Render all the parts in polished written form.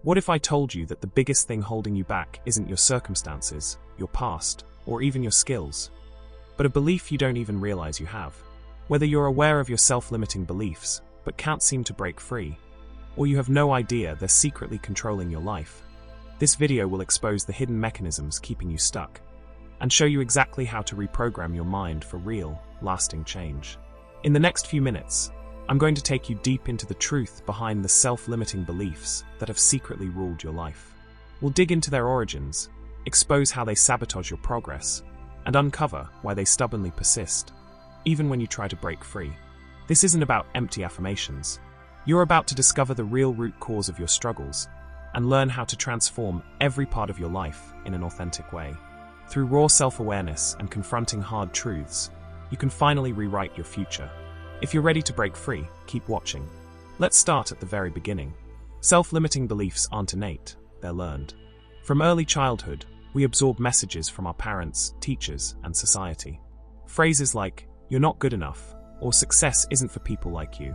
What if I told you that the biggest thing holding you back isn't your circumstances, your past, or even your skills, but a belief you don't even realize you have? Whether you're aware of your self-limiting beliefs, but can't seem to break free, or you have no idea they're secretly controlling your life, this video will expose the hidden mechanisms keeping you stuck, and show you exactly how to reprogram your mind for real, lasting change. In the next few minutes, I'm going to take you deep into the truth behind the self-limiting beliefs that have secretly ruled your life. We'll dig into their origins, expose how they sabotage your progress, and uncover why they stubbornly persist, even when you try to break free. This isn't about empty affirmations. You're about to discover the real root cause of your struggles and learn how to transform every part of your life in an authentic way. Through raw self-awareness and confronting hard truths, you can finally rewrite your future. If you're ready to break free, keep watching. Let's start at the very beginning. Self-limiting beliefs aren't innate, they're learned. From early childhood, we absorb messages from our parents, teachers, and society. Phrases like, "You're not good enough," or "Success isn't for people like you,"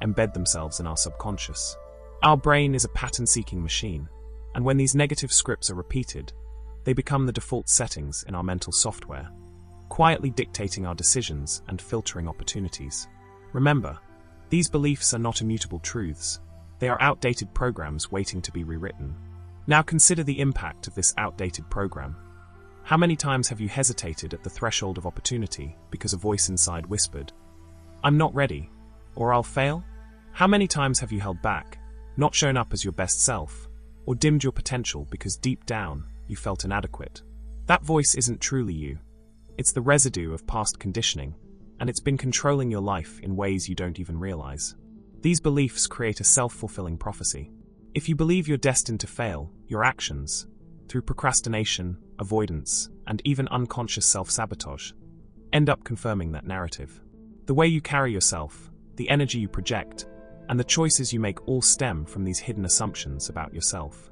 embed themselves in our subconscious. Our brain is a pattern-seeking machine, and when these negative scripts are repeated, they become the default settings in our mental software, quietly dictating our decisions and filtering opportunities. Remember, these beliefs are not immutable truths. They are outdated programs waiting to be rewritten. Now consider the impact of this outdated program. How many times have you hesitated at the threshold of opportunity because a voice inside whispered, "I'm not ready," or "I'll fail"? How many times have you held back, not shown up as your best self, or dimmed your potential because deep down you felt inadequate? That voice isn't truly you. It's the residue of past conditioning, and it's been controlling your life in ways you don't even realize. These beliefs create a self-fulfilling prophecy. If you believe you're destined to fail, your actions, through procrastination, avoidance, and even unconscious self-sabotage, end up confirming that narrative. The way you carry yourself, the energy you project, and the choices you make all stem from these hidden assumptions about yourself.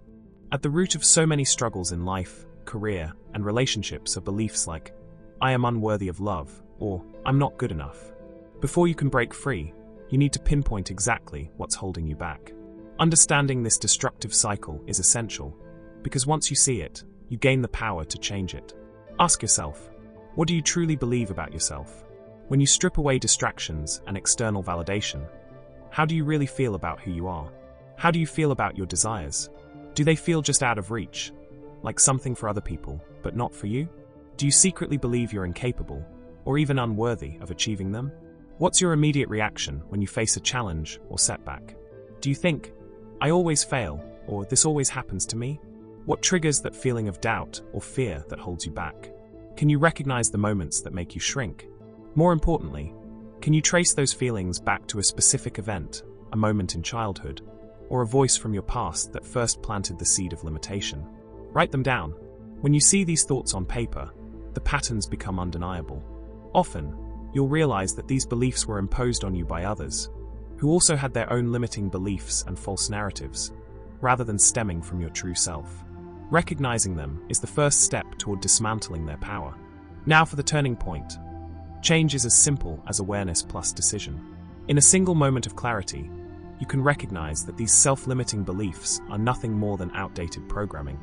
At the root of so many struggles in life, career, and relationships are beliefs like, "I am unworthy of love," or "I'm not good enough." Before you can break free, you need to pinpoint exactly what's holding you back. Understanding this destructive cycle is essential, because once you see it, you gain the power to change it. Ask yourself, what do you truly believe about yourself? When you strip away distractions and external validation, how do you really feel about who you are? How do you feel about your desires? Do they feel just out of reach, like something for other people, but not for you? Do you secretly believe you're incapable, or even unworthy of achieving them? What's your immediate reaction when you face a challenge or setback? Do you think, "I always fail," or "This always happens to me"? What triggers that feeling of doubt or fear that holds you back? Can you recognize the moments that make you shrink? More importantly, can you trace those feelings back to a specific event, a moment in childhood, or a voice from your past that first planted the seed of limitation? Write them down. When you see these thoughts on paper, the patterns become undeniable. Often, you'll realize that these beliefs were imposed on you by others, who also had their own limiting beliefs and false narratives, rather than stemming from your true self. Recognizing them is the first step toward dismantling their power. Now for the turning point. Change is as simple as awareness plus decision. In a single moment of clarity, you can recognize that these self-limiting beliefs are nothing more than outdated programming.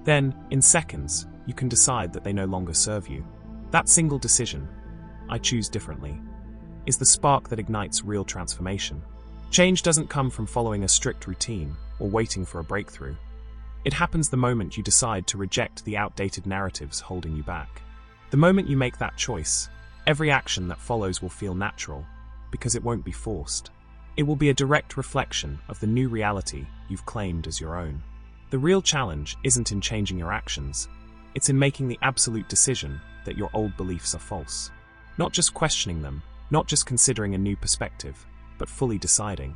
Then, in seconds, you can decide that they no longer serve you. That single decision, "I choose differently," is the spark that ignites real transformation. Change doesn't come from following a strict routine or waiting for a breakthrough. It happens the moment you decide to reject the outdated narratives holding you back. The moment you make that choice, every action that follows will feel natural, because it won't be forced. It will be a direct reflection of the new reality you've claimed as your own. The real challenge isn't in changing your actions, it's in making the absolute decision that your old beliefs are false. Not just questioning them, not just considering a new perspective, but fully deciding.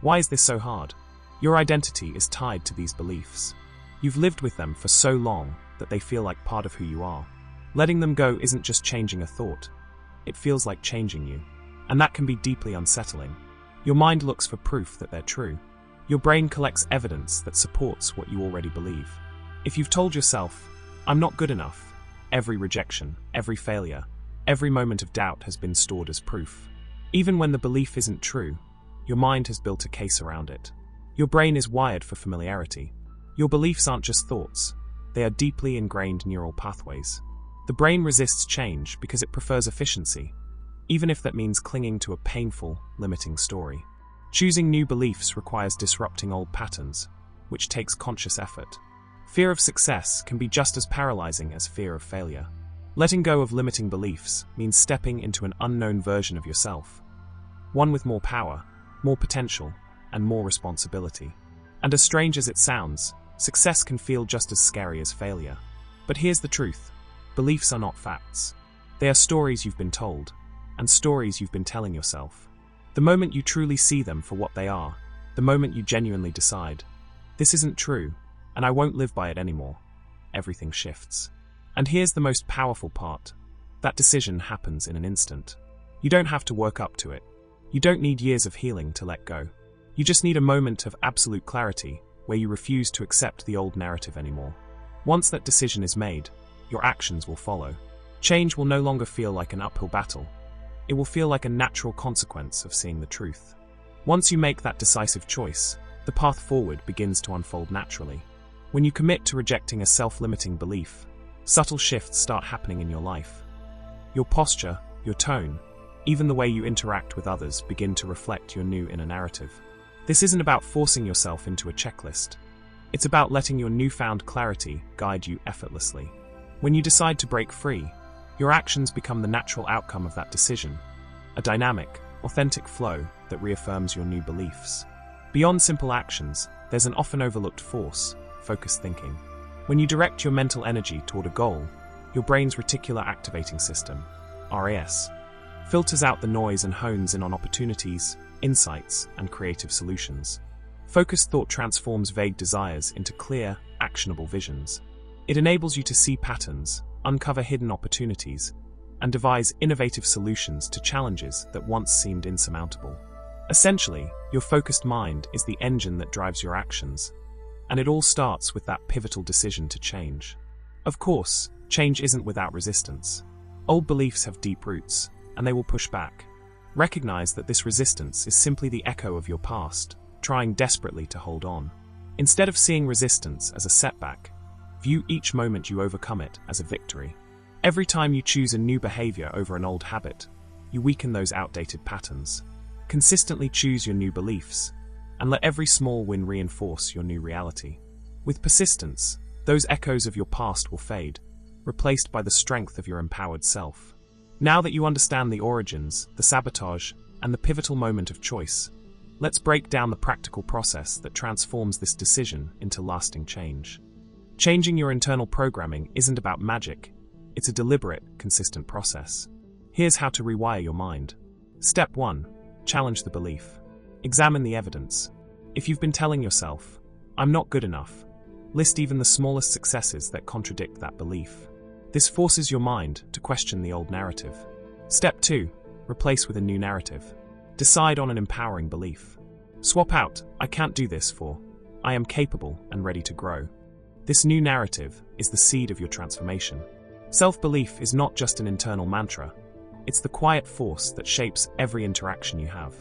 Why is this so hard? Your identity is tied to these beliefs. You've lived with them for so long that they feel like part of who you are. Letting them go isn't just changing a thought, it feels like changing you. And that can be deeply unsettling. Your mind looks for proof that they're true. Your brain collects evidence that supports what you already believe. If you've told yourself, "I'm not good enough," every rejection, every failure, every moment of doubt has been stored as proof. Even when the belief isn't true, your mind has built a case around it. Your brain is wired for familiarity. Your beliefs aren't just thoughts, they are deeply ingrained neural pathways. The brain resists change because it prefers efficiency, even if that means clinging to a painful, limiting story. Choosing new beliefs requires disrupting old patterns, which takes conscious effort. Fear of success can be just as paralyzing as fear of failure. Letting go of limiting beliefs means stepping into an unknown version of yourself, one with more power, more potential, and more responsibility. And as strange as it sounds, success can feel just as scary as failure. But here's the truth. Beliefs are not facts. They are stories you've been told, and stories you've been telling yourself. The moment you truly see them for what they are, the moment you genuinely decide, this isn't true, and I won't live by it anymore, everything shifts. And here's the most powerful part. That decision happens in an instant. You don't have to work up to it. You don't need years of healing to let go. You just need a moment of absolute clarity where you refuse to accept the old narrative anymore. Once that decision is made, your actions will follow. Change will no longer feel like an uphill battle. It will feel like a natural consequence of seeing the truth. Once you make that decisive choice, the path forward begins to unfold naturally. When you commit to rejecting a self-limiting belief, subtle shifts start happening in your life. Your posture, your tone, even the way you interact with others begin to reflect your new inner narrative. This isn't about forcing yourself into a checklist. It's about letting your newfound clarity guide you effortlessly. When you decide to break free, your actions become the natural outcome of that decision, a dynamic, authentic flow that reaffirms your new beliefs. Beyond simple actions, there's an often overlooked force, focused thinking. When you direct your mental energy toward a goal, your brain's reticular activating system, RAS, filters out the noise and hones in on opportunities, insights, and creative solutions. Focused thought transforms vague desires into clear, actionable visions. It enables you to see patterns, uncover hidden opportunities, and devise innovative solutions to challenges that once seemed insurmountable. Essentially, your focused mind is the engine that drives your actions, and it all starts with that pivotal decision to change. Of course, change isn't without resistance. Old beliefs have deep roots, and they will push back. Recognize that this resistance is simply the echo of your past, trying desperately to hold on. Instead of seeing resistance as a setback, view each moment you overcome it as a victory. Every time you choose a new behavior over an old habit, you weaken those outdated patterns. Consistently choose your new beliefs, and let every small win reinforce your new reality. With persistence, those echoes of your past will fade, replaced by the strength of your empowered self. Now that you understand the origins, the sabotage, and the pivotal moment of choice, let's break down the practical process that transforms this decision into lasting change. Changing your internal programming isn't about magic, it's a deliberate, consistent process. Here's how to rewire your mind. Step 1. Challenge the belief. Examine the evidence. If you've been telling yourself, "I'm not good enough," list even the smallest successes that contradict that belief. This forces your mind to question the old narrative. Step 2. Replace with a new narrative. Decide on an empowering belief. Swap out, "I can't do this" for, "I am capable and ready to grow." This new narrative is the seed of your transformation. Self-belief is not just an internal mantra, it's the quiet force that shapes every interaction you have.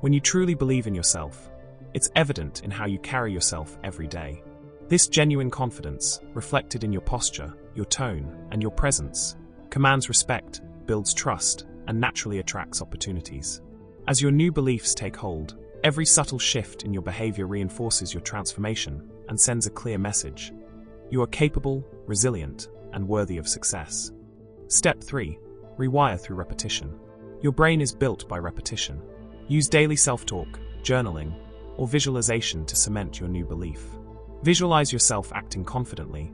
When you truly believe in yourself, it's evident in how you carry yourself every day. This genuine confidence, reflected in your posture, your tone, and your presence, commands respect, builds trust, and naturally attracts opportunities. As your new beliefs take hold, every subtle shift in your behavior reinforces your transformation and sends a clear message. You are capable, resilient, and worthy of success. Step 3. Rewire through repetition. Your brain is built by repetition. Use daily self-talk, journaling, or visualization to cement your new belief. Visualize yourself acting confidently,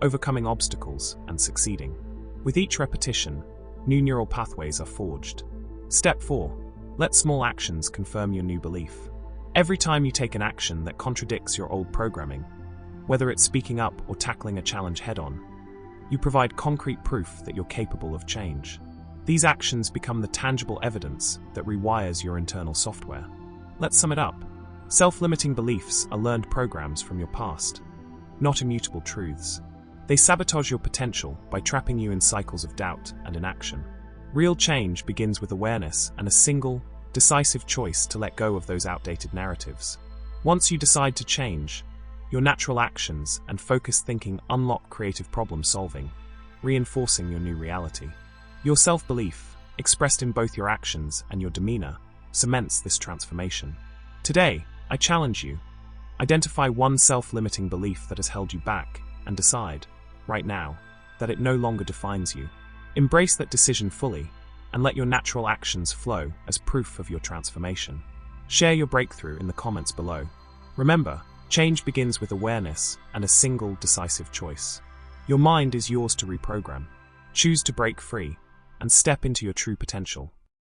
overcoming obstacles, and succeeding. With each repetition, new neural pathways are forged. Step 4. Let small actions confirm your new belief. Every time you take an action that contradicts your old programming, whether it's speaking up or tackling a challenge head-on, you provide concrete proof that you're capable of change. These actions become the tangible evidence that rewires your internal software. Let's sum it up. Self-limiting beliefs are learned programs from your past, not immutable truths. They sabotage your potential by trapping you in cycles of doubt and inaction. Real change begins with awareness and a single, decisive choice to let go of those outdated narratives. Once you decide to change, your natural actions and focused thinking unlock creative problem solving, reinforcing your new reality. Your self-belief, expressed in both your actions and your demeanor, cements this transformation. Today, I challenge you. Identify one self-limiting belief that has held you back and decide, right now, that it no longer defines you. Embrace that decision fully and let your natural actions flow as proof of your transformation. Share your breakthrough in the comments below. Remember, change begins with awareness and a single decisive choice. Your mind is yours to reprogram. Choose to break free and step into your true potential.